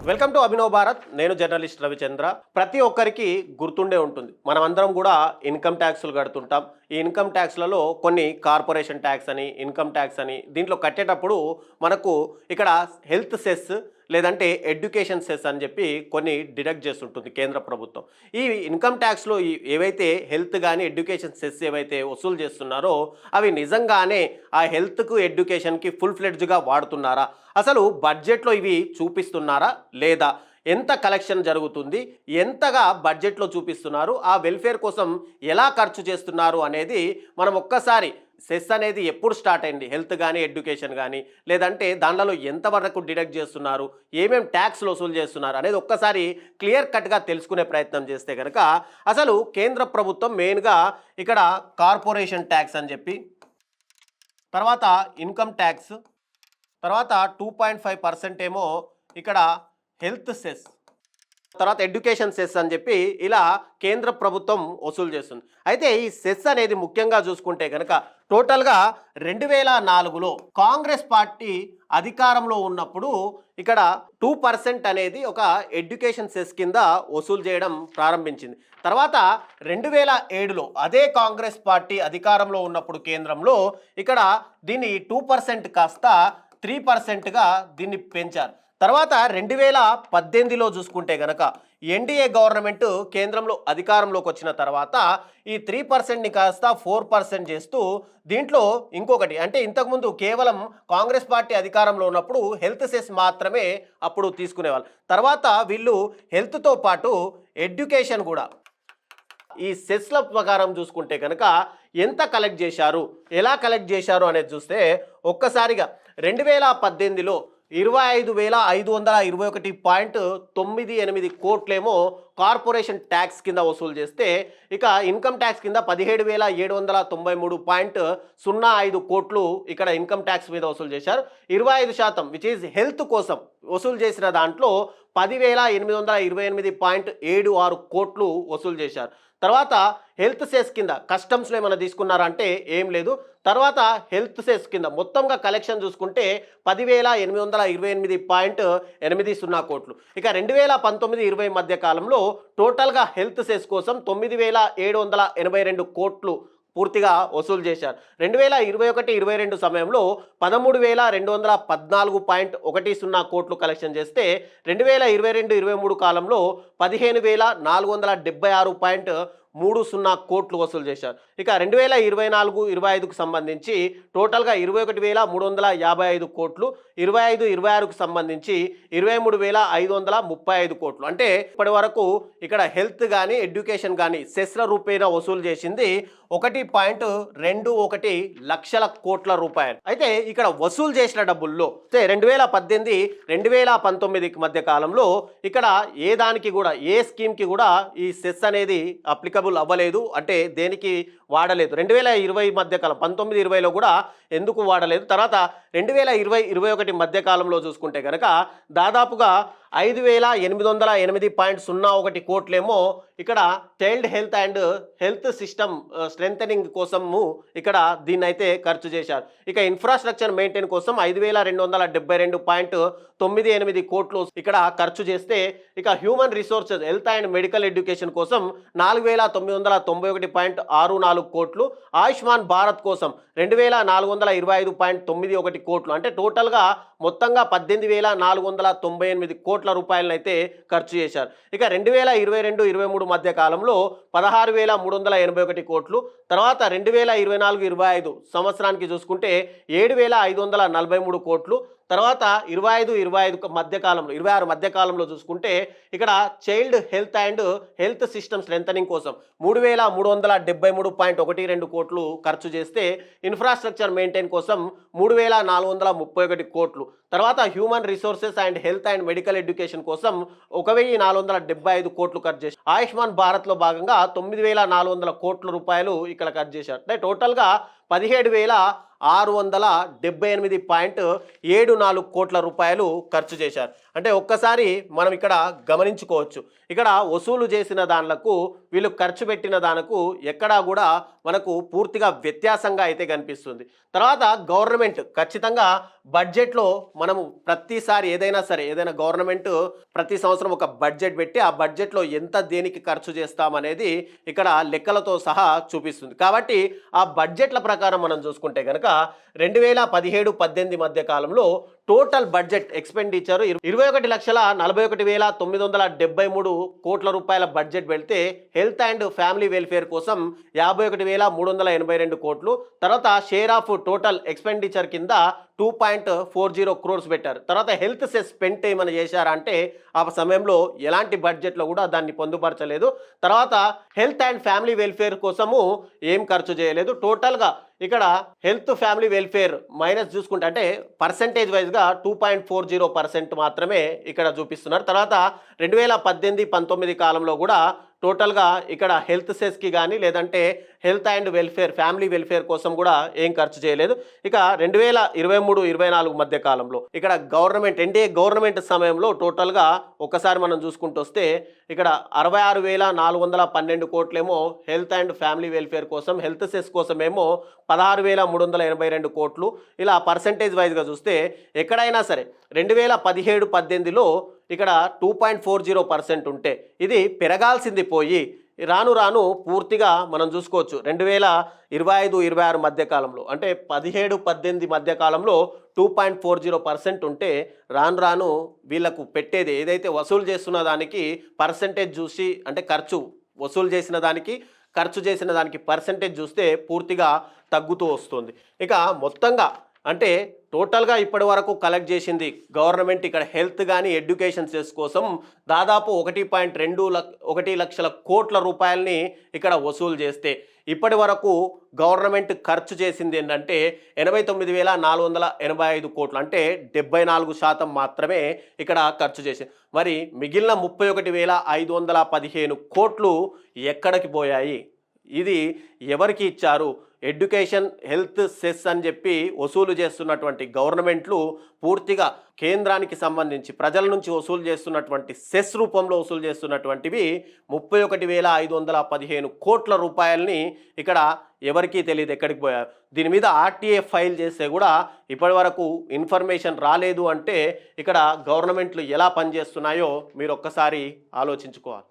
Welcome to Abhinav Bharat. నేను journalist Ravichandra. ప్రతి ఒక్కరికి గుర్తుండే ఉంటుంది, మనమందరం కూడా ఇన్కమ్ ట్యాక్స్లు కడుతుంటాం. ఈ ఇన్కమ్ ట్యాక్స్లలో కొన్ని కార్పొరేషన్ ట్యాక్స్ అని, ఇన్కమ్ ట్యాక్స్ అని దీంట్లో కట్టేటప్పుడు మనకు ఇక్కడ హెల్త్ సెస్ లేదంటే ఎడ్యుకేషన్ సెస్ అని చెప్పి కొన్ని డిడక్ట్ చేస్తుంటుంది కేంద్ర ప్రభుత్వం. ఈ ఇన్కమ్ ట్యాక్స్లో ఏవైతే హెల్త్ కానీ ఎడ్యుకేషన్ సెస్ ఏవైతే వసూలు చేస్తున్నారో అవి నిజంగానే ఆ హెల్త్కు ఎడ్యుకేషన్కి ఫుల్ ఫ్లెడ్జ్గా వాడుతున్నారా, అసలు బడ్జెట్లో ఇవి చూపిస్తున్నారా లేదా, ఎంత కలెక్షన్ జరుగుతుంది, ఎంతగా బడ్జెట్లో చూపిస్తున్నారు, ఆ వెల్ఫేర్ కోసం ఎలా ఖర్చు చేస్తున్నారు అనేది మనం ఒక్కసారి సెస్ అనేది ఎప్పుడు స్టార్ట్ అయింది, హెల్త్ కానీ ఎడ్యుకేషన్ కానీ, లేదంటే దానిలో ఎంతవరకు డిడక్ట్ చేస్తున్నారు, ఏమేమి ట్యాక్స్లు వసూలు చేస్తున్నారు అనేది ఒక్కసారి క్లియర్ కట్గా తెలుసుకునే ప్రయత్నం చేస్తే కనుక అసలు కేంద్ర ప్రభుత్వం మెయిన్గా ఇక్కడ కార్పొరేషన్ ట్యాక్స్ అని చెప్పి, తర్వాత ఇన్కమ్ ట్యాక్స్, తర్వాత 2.5% ఏమో ఇక్కడ హెల్త్ సెస్, తర్వాత ఎడ్యుకేషన్ సెస్ అని చెప్పి ఇలా కేంద్ర ప్రభుత్వం వసూలు చేస్తుంది. అయితే ఈ సెస్ అనేది ముఖ్యంగా చూసుకుంటే కనుక టోటల్గా 2004లో కాంగ్రెస్ పార్టీ అధికారంలో ఉన్నప్పుడు ఇక్కడ 2% అనేది ఒక ఎడ్యుకేషన్ సెస్ కింద వసూలు చేయడం ప్రారంభించింది. తర్వాత 2007లో అదే కాంగ్రెస్ పార్టీ అధికారంలో ఉన్నప్పుడు కేంద్రంలో ఇక్కడ దీన్ని 2% కాస్త 3%గా దీన్ని పెంచారు. తర్వాత 2018లో చూసుకుంటే కనుక ఎన్డీఏ గవర్నమెంట్ కేంద్రంలో అధికారంలోకి వచ్చిన తర్వాత ఈ 3%ని కాస్త 4% చేస్తూ దీంట్లో ఇంకొకటి అంటే ఇంతకుముందు కేవలం కాంగ్రెస్ పార్టీ అధికారంలో ఉన్నప్పుడు హెల్త్ సెస్ మాత్రమే అప్పుడు తీసుకునేవాళ్ళు. తర్వాత వీళ్ళు హెల్త్తో పాటు ఎడ్యుకేషన్ కూడా ఈ సెస్ల ప్రకారం చూసుకుంటే కనుక ఎంత కలెక్ట్ చేశారు, ఎలా కలెక్ట్ చేశారు అనేది చూస్తే ఒక్కసారిగా 2018లో 25,521.98 కోట్లేమో కార్పొరేషన్ ట్యాక్స్ కింద వసూలు చేస్తే ఇక ఇన్కమ్ ట్యాక్స్ కింద 17,793.05 కోట్లు ఇక్కడ ఇన్కమ్ ట్యాక్స్ మీద వసూలు చేశారు. 25% విచ్ ఈజ్ హెల్త్ కోసం వసూలు చేసిన దాంట్లో 10,828.76 కోట్లు వసూలు చేశారు. తర్వాత హెల్త్ సెస్ కింద కస్టమ్స్లో ఏమైనా తీసుకున్నారంటే ఏం లేదు. తర్వాత హెల్త్ సెస్ కింద మొత్తంగా కలెక్షన్ చూసుకుంటే 10,828.80 కోట్లు. ఇక 2019-20 మధ్య కాలంలో టోటల్గా హెల్త్ సెస్ కోసం 9,782 కోట్లు పూర్తిగా వసూలు చేశారు. 2021-22 సమయంలో 13,214.10 కోట్లు కలెక్షన్ చేస్తే 2022-23 కాలంలో 15,476.30 కోట్లు వసూలు చేశారు. ఇక 2024-25కు సంబంధించి టోటల్గా 21,355 కోట్లు, 25-26కు సంబంధించి 23,535 కోట్లు. అంటే ఇప్పటి వరకు ఇక్కడ హెల్త్ కానీ ఎడ్యుకేషన్ కానీ సెస్ల రూపేణా వసూలు చేసింది 1.21 లక్షల కోట్ల రూపాయలు. అయితే ఇక్కడ వసూలు చేసిన డబ్బుల్లో 2018-2019 మధ్య కాలంలో ఇక్కడ ఏ దానికి కూడా ఏ స్కీమ్కి కూడా ఈ సెస్ అనేది అప్లికబుల్ అవ్వలేదు, అంటే దేనికి వాడలేదు. 2020 మధ్యకాలం 19-20లో కూడా ఎందుకు వాడలేదు. తర్వాత 2020-21 మధ్యకాలంలో చూసుకుంటే కనుక దాదాపుగా 5,808.01 కోట్లేమో ఇక్కడ child health and health system strengthening కోసము ఇక్కడ దీన్ని అయితే ఖర్చు చేశారు. ఇక ఇన్ఫ్రాస్ట్రక్చర్ మెయింటైన్ కోసం 5,272.98 కోట్లు ఇక్కడ ఖర్చు చేస్తే ఇక human resources health and medical education కోసం 4,991.64 కోట్లు, ఆయుష్మాన్ భారత్ కోసం 2,425.91 కోట్లు, అంటే టోటల్గా మొత్తంగా 18,498 కోట్ల రూపాయలను అయితే ఖర్చు చేశారు. ఇక 2022-23 మధ్య కాలంలో 16,381 కోట్లు, తర్వాత 2024-25 సంవత్సరానికి చూసుకుంటే 7,543 కోట్లు, తర్వాత 25-25 మధ్యకాలంలో 26 మధ్యకాలంలో చూసుకుంటే ఇక్కడ child health and health system strengthening కోసం 3,373.12 కోట్లు ఖర్చు చేస్తే ఇన్ఫ్రాస్ట్రక్చర్ మెయింటైన్ కోసం 3,431 కోట్లు, తర్వాత human resources and health and medical education కోసం 1,475 కోట్లు ఖర్చు చేశారు. ఆయుష్మాన్ భారత్లో భాగంగా 9,400 కోట్ల రూపాయలు ఇక్కడ ఖర్చు చేశారు. అంటే టోటల్గా 17,678.74 కోట్ల రూపాయలు ఖర్చు చేశారు. అంటే ఒక్కసారి మనం ఇక్కడ గమనించుకోవచ్చు, ఇక్కడ వసూలు చేసిన దానిలకు వీళ్ళు ఖర్చు పెట్టిన దానికి ఎక్కడా కూడా మనకు పూర్తిగా వ్యత్యాసంగా అయితే కనిపిస్తుంది. తర్వాత గవర్నమెంట్ ఖచ్చితంగా బడ్జెట్లో మనము ప్రతిసారి ఏదైనా గవర్నమెంట్ ప్రతి సంవత్సరం ఒక బడ్జెట్ పెట్టి ఆ బడ్జెట్లో ఎంత దేనికి ఖర్చు చేస్తామనేది ఇక్కడ లెక్కలతో సహా చూపిస్తుంది. కాబట్టి ఆ బడ్జెట్ల ప్రకారం మనం చూసుకుంటే కనుక 2017-18 మధ్య కాలంలో టోటల్ బడ్జెట్ ఎక్స్పెండిచర్ 21,41,973 కోట్ల రూపాయల బడ్జెట్ వెళ్తే హెల్త్ అండ్ ఫ్యామిలీ వెల్ఫేర్ కోసం 51,382 కోట్లు, తర్వాత షేర్ ఆఫ్ టోటల్ ఎక్స్పెండిచర్ కింద 2.40 క్రోర్స్ పెట్టారు. తర్వాత హెల్త్ సెస్ స్పెంట్ ఏమైనా చేశారా అంటే ఆ సమయంలో ఎలాంటి బడ్జెట్లో కూడా దాన్ని పొందుపరచలేదు. తర్వాత హెల్త్ అండ్ ఫ్యామిలీ వెల్ఫేర్ కోసము ఏం ఖర్చు చేయలేదు. టోటల్గా ఇక్కడ హెల్త్ ఫ్యామిలీ వెల్ఫేర్ మైనస్ చూసుకుంటే అంటే పర్సెంటేజ్ వైజ్గా 2.40% మాత్రమే ఇక్కడ చూపిస్తున్నారు. తర్వాత 2018-19 కాలంలో కూడా టోటల్గా ఇక్కడ హెల్త్ సెస్కి కానీ లేదంటే health and welfare family welfare కోసం కూడా ఏం ఖర్చు చేయలేదు. ఇక 2023-24 మధ్య కాలంలో ఇక్కడ ఎన్డీఏ గవర్నమెంట్ సమయంలో టోటల్గా ఒక్కసారి మనం చూసుకుంటూ వస్తే ఇక్కడ 66,412 కోట్లేమో హెల్త్ అండ్ ఫ్యామిలీ వెల్ఫేర్ కోసం, హెల్త్ సెస్ కోసం ఏమో 16,382 కోట్లు. ఇలా పర్సెంటేజ్ వైజ్గా చూస్తే ఎక్కడైనా సరే 2017-18లో ఇక్కడ 2.40% ఉంటే ఇది పెరగాల్సింది పోయి రాను రాను పూర్తిగా మనం చూసుకోవచ్చు 2025-26 మధ్య కాలంలో అంటే 17-18 మధ్య కాలంలో 2.40% ఉంటే రాను రాను వీళ్ళకు పెట్టేది ఏదైతే వసూలు చేస్తున్న దానికి పర్సెంటేజ్ చూసి అంటే వసూలు చేసిన దానికి ఖర్చు చేసిన దానికి పర్సెంటేజ్ చూస్తే పూర్తిగా తగ్గుతూ వస్తుంది. ఇక మొత్తంగా అంటే టోటల్గా ఇప్పటి వరకు కలెక్ట్ చేసింది గవర్నమెంట్ ఇక్కడ హెల్త్ కానీ ఎడ్యుకేషన్ సెస్ కోసం దాదాపు 1.21 లక్షల కోట్ల రూపాయలని ఇక్కడ వసూలు చేస్తే ఇప్పటి వరకు గవర్నమెంట్ ఖర్చు చేసింది ఏంటంటే 89,485 కోట్లు, అంటే 74% మాత్రమే ఇక్కడ ఖర్చు చేసింది. మరి మిగిలిన 31,515 కోట్లు ఎక్కడికి పోయాయి? ఇది ఎవరికి ఇచ్చారు? ఎడ్యుకేషన్ హెల్త్ సెస్ అని చెప్పి వసూలు చేస్తున్నటువంటి గవర్నమెంట్లు పూర్తిగా కేంద్రానికి సంబంధించి ప్రజల నుంచి వసూలు చేస్తున్నటువంటి సెస్ రూపంలో వసూలు చేస్తున్నటువంటివి 31,515 కోట్ల రూపాయలని ఇక్కడ ఎవరికీ తెలియదు ఎక్కడికి పోయారు. దీని మీద ఆర్టీఏ ఫైల్ చేస్తే కూడా ఇప్పటి వరకు ఇన్ఫర్మేషన్ రాలేదు. అంటే ఇక్కడ గవర్నమెంట్లు ఎలా పనిచేస్తున్నాయో మీరు ఒక్కసారి ఆలోచించుకోవాలి.